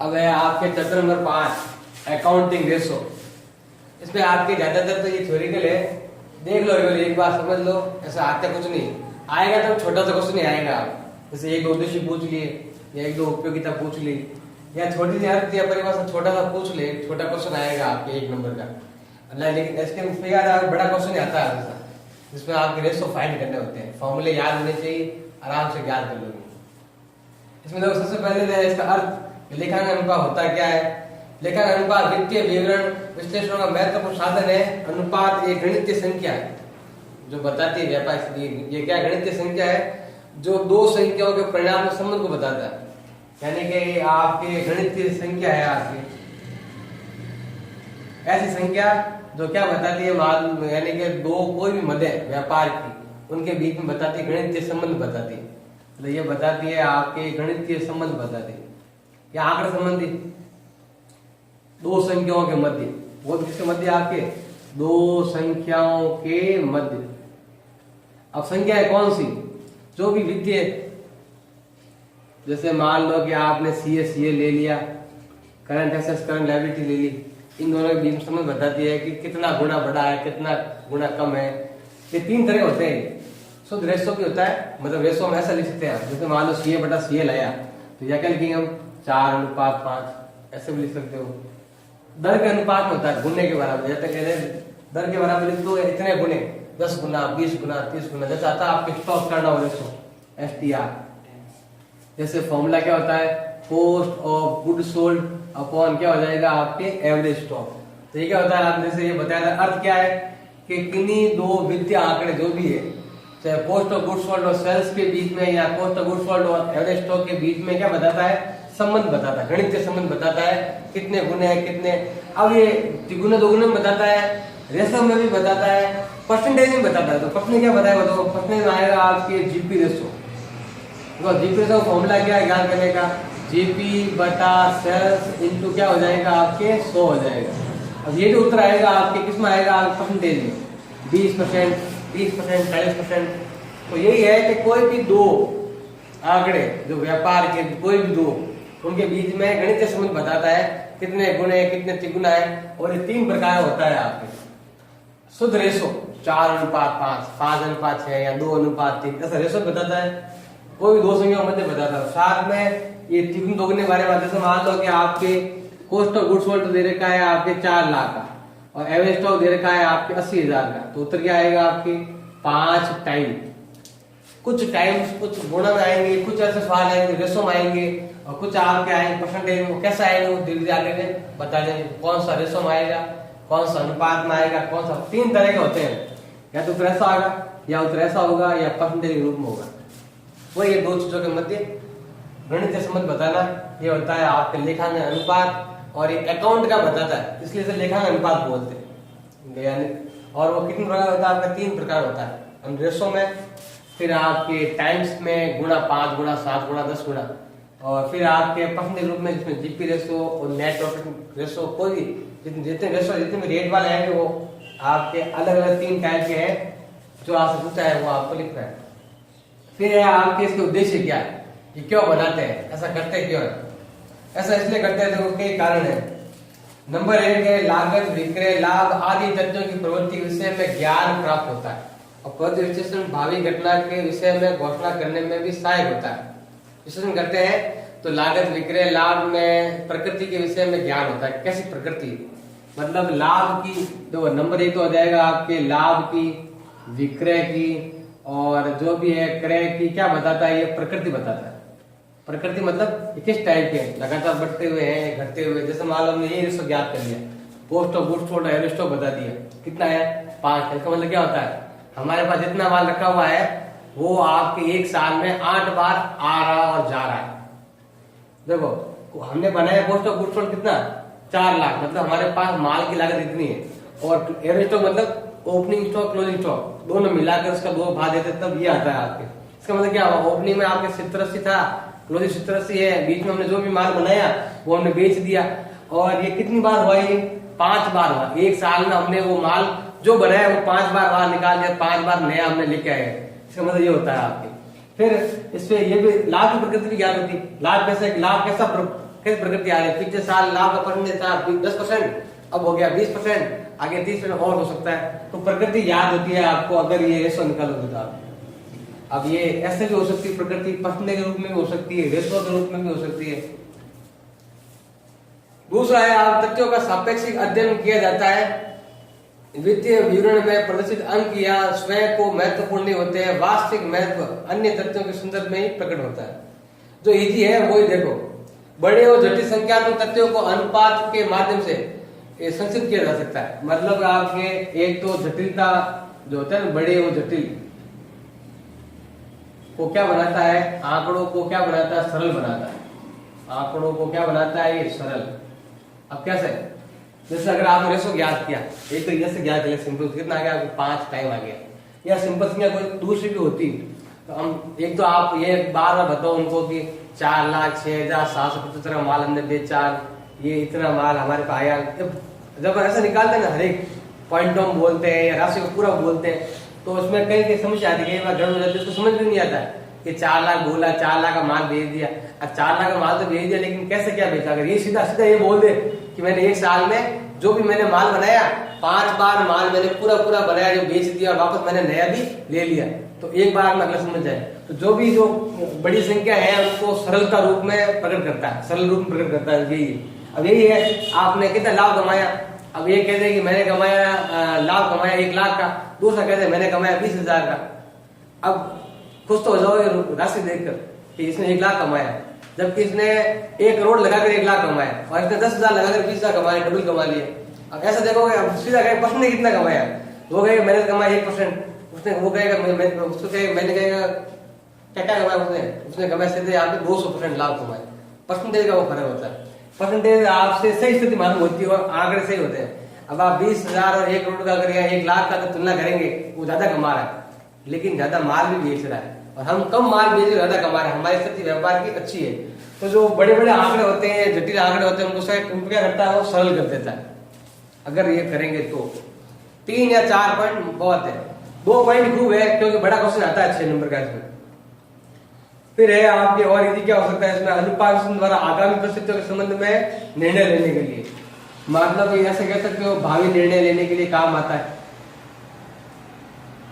अब है आपके चैप्टर नंबर 5 अकाउंटिंग रेशो। इसमें आपके ज्यादातर तो ये थ्योरिकल है, देख लो एक बार समझ लो, ऐसा आते कुछ नहीं आएगा तो छोटा सा कुछ नहीं आएगा। जैसे एक दो उद्देश्य पूछ लिए या एक दो उपयोगिता पूछ ली या छोटी सी अर्थ या परिभाषा छोटा सा पूछ ले, छोटा क्वेश्चन आएगा आपके 1 नंबर का। लेकिन इसके याद बड़ा क्वेश्चन आता है हमेशा, जिसमें आपके रेशो फाइंड करने होते हैं, फॉर्मूले याद होने चाहिए, आराम से याद कर लोगे। इसमें देखो सबसे पहले इसका अर्थ, लेखांकन अनुपात होता क्या है। लेखांकन अनुपात वित्तीय विवरण विश्लेषण का महत्वपूर्ण साधन है। अनुपात एक गणितीय संख्या है जो बताती है व्यापार। ये क्या गणितीय संख्या है जो दो संख्याओं के परिणाम के संबंध को बताता है। यानी कि आपकी गणितीय संख्या है आपकी ऐसी संख्या जो क्या बताती है, यानी कि दो कोई भी मदे व्यापार की उनके बीच में बताती है, गणितीय संबंध बताती है। तो ये बताती है आपके गणितीय संबंध बताती है या आंकड़ा संबंधी दो संख्याओं के मध्य। वो किसके मध्य? आपके दो संख्याओं के मध्य। अब संख्या है कौन सी? जो भी वित्तीय, जैसे मान लो कि आपने सीए ले लिया, करंट एसेट्स करंट लायबिलिटी ले ली, इन दोनों के बीच संबंध बताती है कि कितना गुना बढ़ा है, कितना गुना कम है। ये 3 तरह होते हैं। शुद्ध रेशो भी होता है, मतलब रेशो हम ऐसा लिख सकते हैं, जैसे मान लो CA/CA लाया तो यह क्या लिखेंगे हम 4:5 ऐसे भी लिख सकते हो। दर के अनुपात में होता है, गुने के बराबर। जैसे कहते हैं दर के बराबर लिख दो इतने गुने, 10 गुना 20 गुना 30 गुना, जैसे आता है आपके स्टॉक करना हो रेशो STR। जैसे फॉर्मूला क्या होता है, cost of good sold upon क्या हो जाएगा आपके एवरेज स्टॉक। तो ये क्या होता है, आपने जैसे ये बताया था, अर्थ क्या है कि किन्हीं दो वित्तीय आंकड़े जो भी है, चाहे कॉस्ट ऑफ गुड सोल्ड और सेल्स के बीच में या कॉस्ट ऑफ गुड सोल्ड और एवरेज स्टॉक के बीच में क्या बताता है, संबंध बताता है, गणितीय संबंध बताता है, कितने गुने हैं कितने। अब ये तिगुने दोगुने में बताता है, रेशो में भी बताता है, परसेंटेज में बताता है। तो परसेंटेज क्या बताएगा, तो परसेंटेज में आएगा आपके जीपी रेशो। तो जीपी रेशो फॉर्मूला क्या है ज्ञान करने का, GP/सेल्स इंटू क्या हो जाएगा आपके 100 हो जाएगा। अब ये जो उत्तर आएगा आपके किस में आएगा, परसेंटेज में 20%, 30%, 40%। तो यही है कि कोई भी दो आंकड़े जो व्यापार के कोई भी दो, उनके बीच में गणितीय संबंध बताता है कितने गुणे कितने तिगुना है। और ये 3 प्रकार होता है आपके शुद्ध रेशो, 4:5, 5:6 या 2:3, ऐसा रेशो बताता है। कोई भी दो संख्या मध्य बताता है। साथ में ये तिगुन दोगुने बारे में, जैसे मान लो कि आपके कॉस्ट ऑफ गुड्स सोल्ड दे रखा है आपके 4 लाख का और एवरेज स्टॉक दे रखा है आपके 80,000 का। तो उत्तर क्या आएगा आपके 5 टाइम। कुछ टाइम्स कुछ गुणा में आएंगे, कुछ ऐसे सवाल आएंगे रेशो में आएंगे, और कुछ आपके आएंगे परसेंटेज में। कैसा आएंगे वो धीरे धीरे आगे बता देंगे, कौन सा रेशो में आएगा, कौन सा अनुपात में आएगा, कौन सा। 3 तरह के होते हैं, या तो ऐसा आएगा या उत्तर ऐसा होगा या परसेंटेज के रूप में होगा। वो ये दो चीजों के मध्य गणितीय संबंध बताना, ये होता है आपके लेखांकन अनुपात। और ये अकाउंट का बताता है, इसलिए इसे लेखांकन अनुपात बोलते हैं। यानी और वो कितने प्रकार होता है आपका, 3 प्रकार होता है। रेशो में, फिर आपके टाइम्स में गुणा 5 गुणा 7 गुणा 10 गुणा, और फिर आपके परसेंटेज रूप में जिसमें जीपी रेशो और नेट प्रॉफिट रेशो। कोई जितने रेशो जितने भी रेट वाले हैं वो आपके अलग अलग 3 टाइप के हैं, जो आपसे पूछा है वो आपको लिखना है। फिर है आपके इसके उद्देश्य क्या है, ये क्यों बनाते हैं, ऐसा करते क्यों है। ऐसा इसलिए करते हैं, देखो कई कारण है। नंबर 1 है लागत विक्रय लाभ आदि तथ्यों की प्रवृत्ति के विषय में ज्ञान प्राप्त होता है। और प्रवृत्ति विश्लेषण भावी घटना के विषय में घोषणा करने में भी सहायक होता है। विश्लेषण करते हैं तो लागत विक्रय लाभ में प्रकृति के विषय में ज्ञान होता है। कैसी प्रकृति, मतलब लाभ की, देखो नंबर 1 तो हो जाएगा आपके लाभ की, विक्रय की, और जो भी है क्रय की। क्या बताता है, ये प्रकृति बताता है। प्रकृति मतलब किस टाइप के, लगातार बढ़ते हुए हैं घटते हुए। जैसे मान लो हमने ये रेशो ज्ञात कर लिया, cost of goods sold average stock बता दिया कितना है 5। इसका मतलब क्या होता है, हमारे पास जितना माल रखा हुआ है वो आपके 1 साल में 8 बार आ रहा और जा रहा है। देखो हमने बनाया कॉस्ट ऑफ गुड्स सोल्ड कितना 4 लाख, मतलब हमारे पास माल की लागत इतनी है। और एवरेज स्टॉक मतलब ओपनिंग स्टॉक क्लोजिंग स्टॉक दोनों मिलाकर उसका 2 भाग देते तब ये आता है आपके। इसका मतलब क्या हुआ, ओपनिंग में आपके 70-80 था, क्लोजिंग 70-80 है, बीच में हमने जो भी माल बनाया वो हमने बेच दिया। और ये कितनी बार हुआ, ये 5 बार हुआ। 1 साल में हमने वो माल जो बनाया वो 5 बार बाहर निकाल दिया, 5 बार नया हमने लेके आए। इसका मतलब ये होता है आपके। फिर इससे ये भी लाभ की प्रकृति भी ज्ञान होती है। लाभ कैसा कैसे प्रकृति आ रही है। पिछले साल लाभ का परसेंटेज था 10%, अब हो गया 20%, आगे 30% और हो सकता है। तो प्रकृति याद होती है आपको अगर ये रेशो निकालोगे तो आप। अब ये ऐसे भी हो सकती है प्रकृति, परसेंटेज के रूप में भी हो सकती है, रेशो के रूप में भी हो सकती है। दूसरा है आप तथ्यों का सापेक्षिक अध्ययन किया जाता है। वित्तीय विवरण में प्रदर्शित अंक या स्वयं को महत्वपूर्ण नहीं होते हैं, वास्तविक महत्व अन्य तथ्यों के संदर्भ में ही प्रकट होता है। जो इजी है वही देखो। बड़े और जटिल संख्यात्मक तथ्यों को अनुपात के माध्यम से संक्षिप्त किया जा सकता है। मतलब आपके एक तो जटिलता जो होता है ना, बड़े और जटिल को क्या बनाता है, आंकड़ों को क्या बनाता है, सरल बनाता है। आंकड़ों को क्या बनाता है, ये सरल। अब कैसे, जैसे अगर आपने रेशो ज्ञात किया, एक तो जैसे ज्ञात किया सिंपल, कितना आ गया आपको 5 टाइम आ गया, या सिंपल संख्या कोई दूसरी भी होती तो हम एक तो आप ये बार बार बताओ उनको कि 4,06,775 माल हमने बेचा, ये इतना माल हमारे पास आया। जब ऐसा निकालते हैं ना, हर एक पॉइंट हम बोलते हैं या राशि को पूरा बोलते हैं, तो उसमें कई कई समझ आती है, गड़बड़ हो जाती है, उसको समझ भी नहीं आता कि 4 लाख बोला, 4 लाख का माल भेज दिया। अब 4 लाख का माल तो भेज दिया, लेकिन कैसे क्या बेचा? अगर ये सीधा सीधा ये बोल दे कि मैंने एक साल में जो भी मैंने माल बनाया 5 बार माल मैंने पूरा पूरा बनाया, जो बेच दिया और वापस मैंने नया भी ले लिया, तो एक बार में अगला समझ जाए। तो जो भी जो बड़ी संख्या है उसको सरलता रूप में प्रकट करता है, सरल रूप में प्रकट करता है। यही अब यही है, आपने कितना लाभ कमाया, अब ये कहते हैं कि मैंने कमाया लाभ कमाया 1 लाख का, दूसरा कहते हैं मैंने कमाया 20,000 का। अब खुश तो हो जाओगे राशि देखकर कि इसने 1 लाख कमाया, जबकि इसने 1 करोड़ लगाकर 1 लाख कमाया, और इसने 10,000 लगाकर 20,000 कमाया, डबल कमा लिया। अब ऐसा देखोगे, अब सीधा कहे पर्सन ने कितना कमाया, वो कहेगा मैंने कमाया 1%, उसने वो कहेगा उसको कहेगा मैंने कहेगा क्या क्या कमाया, उसने कमाया सीधे यहाँ पे 200% लाभ कमाया। परसेंटेज का वो फर्क होता है। परसेंटेज आपसे सही स्थिति मालूम होती है और आंकड़े सही होते हैं। अब आप 20,000 और 1 करोड़ का करेंगे, 1 लाख का तो तुलना करेंगे, वो ज्यादा कमा रहा है, लेकिन ज्यादा माल भी बेच रहा है, और हम कम माल बेच ज्यादा कमा रहे हैं, हमारी स्थिति व्यापार की अच्छी है। तो जो बड़े बड़े आंकड़े होते हैं, जटिल आंकड़े होते हैं, उनको क्या करता है, वो सरल कर देता है। अगर ये करेंगे तो 3 या 4 पॉइंट बहुत है, 2 पॉइंट खूब है, क्योंकि बड़ा क्वेश्चन आता है 6 नंबर का इसमें। फिर है आपके और यदि क्या हो सकता है इसमें, अनुपात द्वारा आगामी परिस्थितियों के संबंध में निर्णय लेने के लिए, मतलब ऐसे कह सकते हो भावी निर्णय लेने के लिए काम आता है।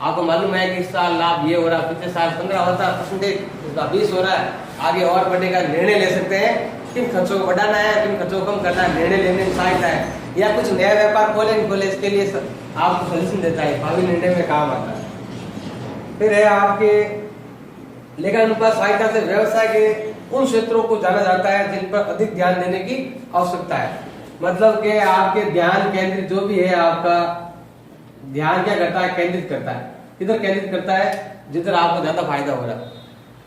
आपको मालूम है कि इस साल लाभ ये हो रहा है, पिछले साल 15 होता है, परसेंटेज 20 हो रहा है, आगे और बढ़ेगा, निर्णय ले सकते हैं किन खर्चों को बढ़ाना है, किन खर्चों को कम करना है, निर्णय लेने में सहायता है, या कुछ नया व्यापार खोले इसके लिए आपको सजेशन देता है, भावी निर्णय में काम आता है। फिर है आपके लेखानुपात सहायता से व्यवसाय के उन क्षेत्रों को जाना जाता है जिन पर अधिक ध्यान देने की आवश्यकता है। मतलब कि आपके ध्यान केंद्रित जो भी है, आपका ध्यान क्या करता है, केंद्रित करता है, किधर केंद्रित करता है, जिधर आपको ज्यादा फायदा हो रहा है।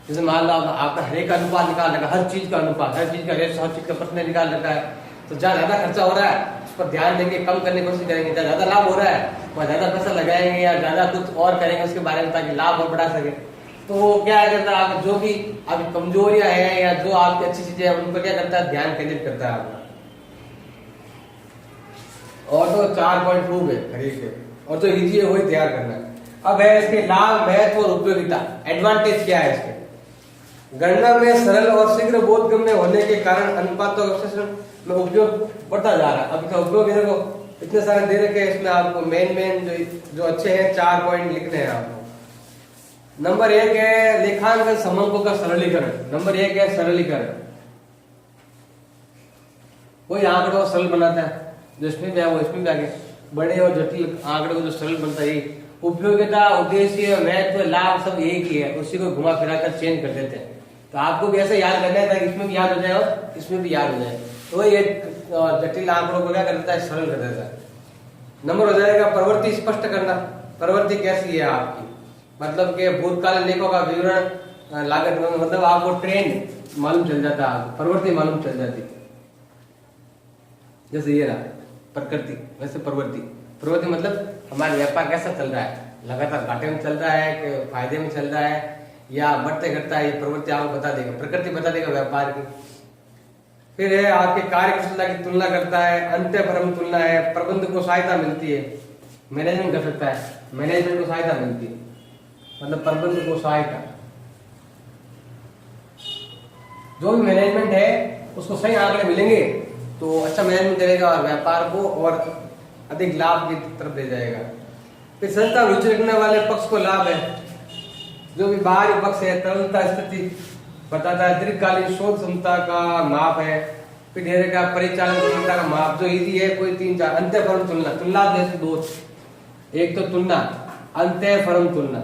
जैसे मान लो आपका हर एक अनुपात निकाल रखा, हर चीज का अनुपात, हर चीज का रेशो, हर चीज का परसेंटेज निकाल रखा है, तो जहाँ ज्यादा खर्चा हो रहा है उस पर ध्यान देंगे, कम करने की कोशिश करेंगे। जहाँ ज्यादा लाभ हो रहा है वहाँ ज्यादा पैसा लगाएंगे या ज्यादा कुछ और करेंगे उसके बारे में, ताकि लाभ और बढ़ा सके। तो वो क्या करता है, आप जो भी आपकी कमजोरियां हैं या जो आपकी अच्छी चीजें हैं उन पर क्या करता है, ध्यान केंद्रित करता है आपका। और तो 4 पॉइंट खूब है खरीद के, और जो इजी है वही तैयार करना है। अब है इसके लाभ, महत्व और उपयोगिता, एडवांटेज क्या है इसके। गणना में सरल और शीघ्र बोधगम्य होने के कारण अनुपातों का विश्लेषण में उपयोग बढ़ता जा रहा है। अब इसका उपयोग देखो इतने सारे दे रखे हैं, इसमें आपको मेन जो अच्छे हैं 4 पॉइंट लिखने हैं आपको। नंबर 1 है लेखांकन समंकों का सरलीकरण। नंबर 1 है सरलीकरण, कोई आंकड़ों को सरल बनाता है, जो इसमें भी है वो इसमें भी आगे, बड़े और जटिल आंकड़े को जो सरल बनता है। उपयोगिता, उद्देश्य, महत्व, लाभ सब एक ही है, उसी को घुमा फिरा कर चेंज कर देते हैं। तो आपको भी ऐसे याद करना है ताकि इसमें भी याद हो जाए और इसमें भी याद हो जाए। तो ये जटिल आंकड़ों को क्या कर देता है, सरल कर देता है। नंबर हो जाएगा प्रवृत्ति स्पष्ट करना। प्रवृत्ति कैसी है आपकी, मतलब कि भूतकालीन लेखों का विवरण, लागत, मतलब आपको ट्रेंड मालूम चल जाता है, आपको प्रवृत्ति मालूम चल जाती है। जैसे ये रहा प्रकृति, वैसे प्रवृत्ति मतलब हमारा व्यापार कैसा चल रहा है, लगातार घाटे में चल रहा है कि फायदे में चल रहा है या बढ़ते घटता है, ये प्रवृत्ति आपको बता देगा, प्रकृति बता देगा व्यापार की। फिर है आपके कार्य कुशलता की तुलना करता है, अंतःपरम तुलना है, प्रबंध को सहायता मिलती है, मैनेजमेंट कर सकता है, मैनेजमेंट को सहायता मिलती है, मतलब प्रबंध को सहायता, जो भी मैनेजमेंट है उसको सही आंकड़े मिलेंगे तो अच्छा मैनेजमेंट करेगा और व्यापार को और अधिक लाभ की तरफ ले जाएगा। फिर संस्था रुचि रखने वाले पक्ष को लाभ है, जो भी बाहरी पक्ष है तरलता स्थिति बताता है, दीर्घकालीन शोध क्षमता का माप है, फिर ढेर का परिचालन क्षमता का माप जो इजी है कोई 3-4 अंत्य फर्म तुलना, तुलना जैसे दो, एक तो तुलना अंत्य फर्म तुलना,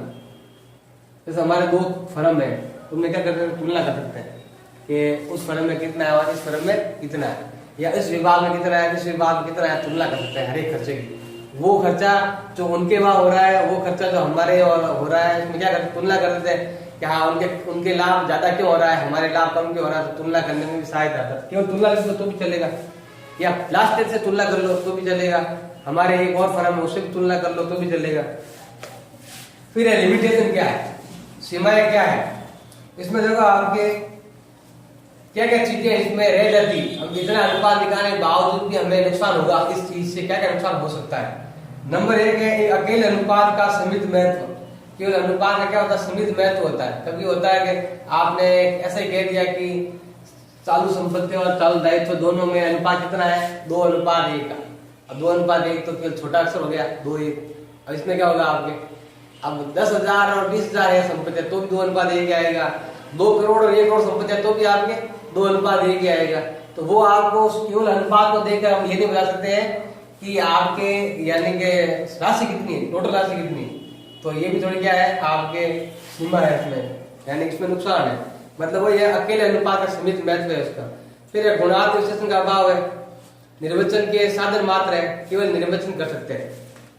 जैसे हमारे 2 फर्म है, तुमने क्या करते हैं तुलना कर सकते हैं कि उस फर्म में कितना है और इस फर्म में कितना है, या इस विभाग में कितना है इस विभाग में कितना है, तुलना कर सकते हैं हर एक खर्चे की। वो खर्चा जो उनके वहां हो रहा है वो खर्चा जो हमारे और हो रहा है, इसमें क्या करते तुलना कर देते हैं कि हाँ उनके लाभ ज्यादा क्यों हो रहा है, हमारे लाभ कम क्यों हो रहा है, तो तुलना करने में भी सहायता आता है। केवल तुलना कर लो तो भी चलेगा, या लास्ट डेट से तुलना कर लो तो भी चलेगा, हमारे एक और फर्म है उससे भी तुलना कर लो तो भी चलेगा। फिर लिमिटेशन क्या है, सीमाएं क्या है, इसमें देखो आपके क्या क्या चीजें इसमें रह जाती, हम इतना अनुपात दिखाने के बावजूद भी हमें नुकसान होगा, इस चीज से क्या क्या नुकसान हो सकता है। नंबर 1 है एक अकेले अनुपात का सीमित महत्व। केवल अनुपात का क्या होता है, सीमित महत्व होता है। कभी होता है कि आपने ऐसे ही कह दिया कि चालू संपत्ति और चालू दायित्व दोनों में अनुपात कितना है 2:1 का, अब 2:1 तो केवल छोटा अक्षर हो गया 2:1। अब इसमें क्या होगा आपके, अब 10,000 और 20,000 है संपत्ति तो भी 2:1 आएगा, 2 करोड़ और 1 करोड़ संपत्ति तो भी आपके 2:1 आएगा। तो वो आपको केवल अनुपात को देखकर हम ये नहीं बता सकते हैं कि आपके यानी कि राशि कितनी है, टोटल राशि कितनी है, तो ये भी थोड़ी क्या है आपके सीमा है इसमें, यानी इसमें नुकसान है। मतलब वो ये अकेले अनुपात का सीमित महत्व है उसका। फिर गुणात्मक विश्लेषण का अभाव है, निर्वचन के साधन मात्र है, केवल निर्वचन कर सकते हैं,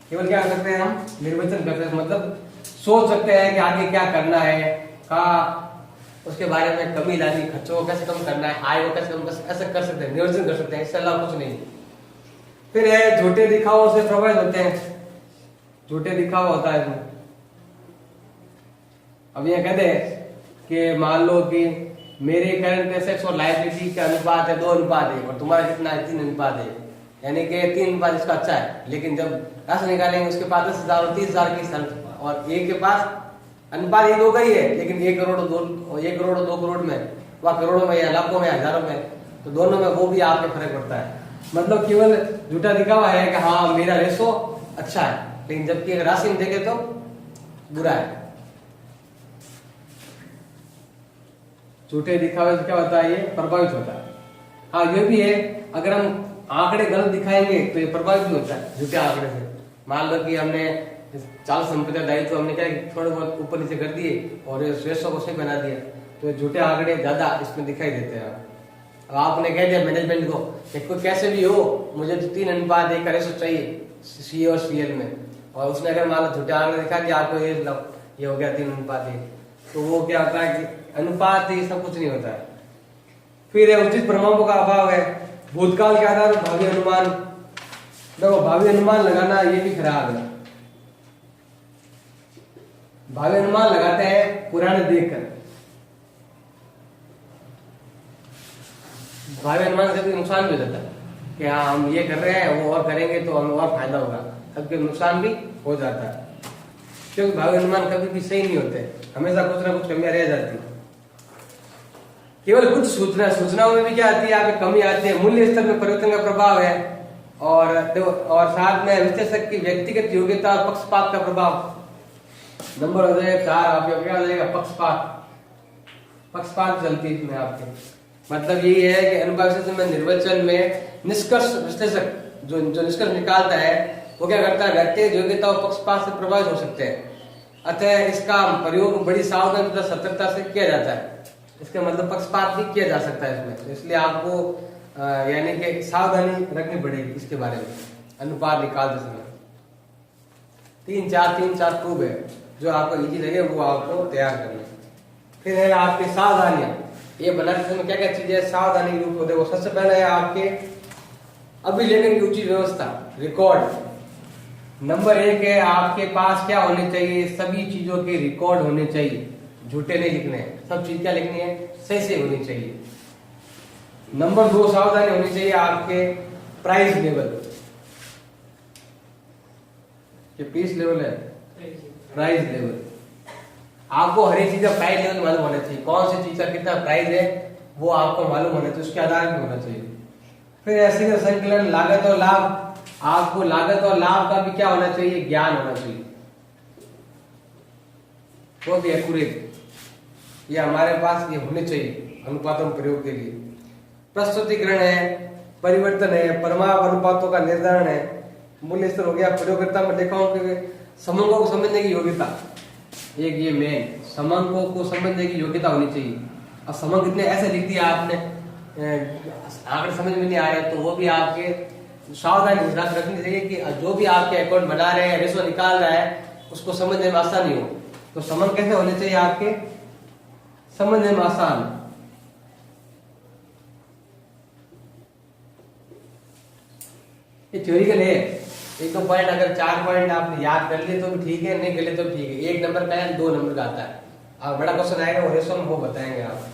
केवल क्या कर सकते हैं हम निर्वचन कर सकते हैं, मतलब सोच सकते हैं कि आगे क्या करना है का उसके बारे में कमी लानी, खर्चों को कैसे कम करना है, आय को कैसे कम ऐसे कर सकते हैं, निर्वचन कर सकते हैं, इससे अलावा कुछ नहीं। फिर है झूठे दिखावों से प्रभावित होते हैं, झूठे दिखावा होता है इसमें। अब ये कहते हैं कि मान लो कि मेरे करंट एसेट्स और लायबिलिटी का अनुपात है 2:1 और तुम्हारा कितना है 3:1, यानी कि 3:1 इसका अच्छा है, लेकिन जब राशि निकालेंगे उसके पास 10,000 और 30,000 की शर्त और एक के पास अनुपात 1 हो गई है, लेकिन 1 करोड़ और 2 करोड़ में वह करोड़ों में या लाखों में हजारों में, तो दोनों में वो भी आपके फर्क पड़ता है। मतलब केवल झूठा दिखावा है कि हाँ मेरा रेशो अच्छा है, लेकिन जबकि अगर राशि में देखे तो बुरा है। झूठे दिखावे से क्या होता है, ये प्रभावित होता है। हाँ ये भी है, अगर हम आंकड़े गलत दिखाएंगे तो ये प्रभावित भी होता है झूठे आंकड़े से। मान लो कि हमने चालू संपत्ति दायित्व हमने क्या थोड़े बहुत ऊपर नीचे कर दिए और रेशो को सही बना दिया, तो झूठे आंकड़े ज्यादा इसमें दिखाई देते हैं। अब आपने कह दिया मैनेजमेंट को कि कोई कैसे भी हो मुझे तो 3:1 का रेशो चाहिए सी और सीएल में, और उसने अगर मान लो झूठे आंकड़े दिखा कि आपको ये हो गया 3:1, तो वो क्या होता है कि अनुपात ही सब कुछ नहीं होता है। फिर उचित प्रमाणों का अभाव है, भूतकाल के आधार पर भावी अनुमान। देखो भावी अनुमान लगाना ये भी खराब है, भावी अनुमान लगाते हैं पुराने देखकर, भावी अनुमान से नुकसान भी हो जाता है कि हाँ हम ये कर रहे हैं वो और करेंगे तो हमें और फायदा होगा, सबके नुकसान भी हो जाता है, क्योंकि भावी अनुमान कभी भी सही नहीं होते, हमेशा कुछ ना कुछ कमियां रह जाती है। केवल कुछ सूचनाओं में भी क्या आती है आपकी कमी आती है, मूल्य स्तर में परिवर्तन का प्रभाव है, और साथ में विश्लेषक की व्यक्तिगत योग्यता और पक्षपात का प्रभाव। नंबर हो जाएगा 4, आपका क्या हो जाएगा पक्षपात, पक्षपात चलती है इसमें आपके। मतलब यही है कि अनुपात विश्लेषण में निर्वचन में निष्कर्ष विश्लेषक जो निष्कर्ष निकालता है वो क्या करता है, व्यक्तिगत योग्यता और पक्षपात से प्रभावित हो सकते हैं, अतः इसका प्रयोग बड़ी सावधानी तथा सतर्कता से किया जाता है। इसका मतलब पक्षपात भी किया जा सकता है इसमें, तो इसलिए आपको यानी कि सावधानी रखनी पड़ेगी इसके बारे में अनुपात निकालते समय। 3-4 प्रूफ है जो आपको इजी लगे वो आपको तैयार करना है। फिर है आपकी सावधानियां, ये बनाते समय क्या क्या चीजें सावधानी रूप होते हैं। सबसे पहले है आपके अभिलेखन की उचित व्यवस्था, रिकॉर्ड। नंबर 1 है आपके पास क्या होने चाहिए, सभी चीजों के रिकॉर्ड होने चाहिए, झूठे नहीं लिखने हैं, सब चीज क्या लिखनी है सही से होनी चाहिए। नंबर 2 सावधानी होनी चाहिए आपके प्राइस लेवल, ये पीस लेवल है प्राइस लेवल, आपको हर एक चीज का प्राइस लेवल मालूम होना चाहिए, कौन सी चीज का कितना प्राइस है वो आपको मालूम होना चाहिए, उसके आधार भी होना चाहिए। फिर ऐसे संकलन लागत और लाभ, आपको लागत और लाभ का भी क्या होना चाहिए, ज्ञान होना चाहिए, वो भी एक्यूरेट, ये हमारे पास ये होने चाहिए अनुपातों प्रयोग के लिए। प्रस्तुतिकरण है, परिवर्तन है, परमाणु अनुपातों का निर्धारण है, मूल्य स्तर हो गया, प्रयोगकर्ता में देखा हूं कि समंकों को समझने की योग्यता, एक ये मेन समंकों को समझने की योग्यता होनी चाहिए। और समंक इतने ऐसे लिख दिया आपने, आंकड़े समझ में नहीं आ रहे तो वो भी आपके सावधानी रखनी चाहिए कि जो भी आपके अकाउंट बना रहे हैं, रेशो निकाल रहा है, उसको समझने में आसानी हो। तो समंक कैसे होने चाहिए आपके, समझने में आसान। ये थ्योरिकल है, एक दो पॉइंट, अगर 4 पॉइंट आपने याद कर लिए तो भी ठीक है, नहीं कर लिए तो ठीक है। 1 नंबर का है, 2 नंबर का आता है। और बड़ा क्वेश्चन आएगा वो रेशो में, वो बताएंगे आप।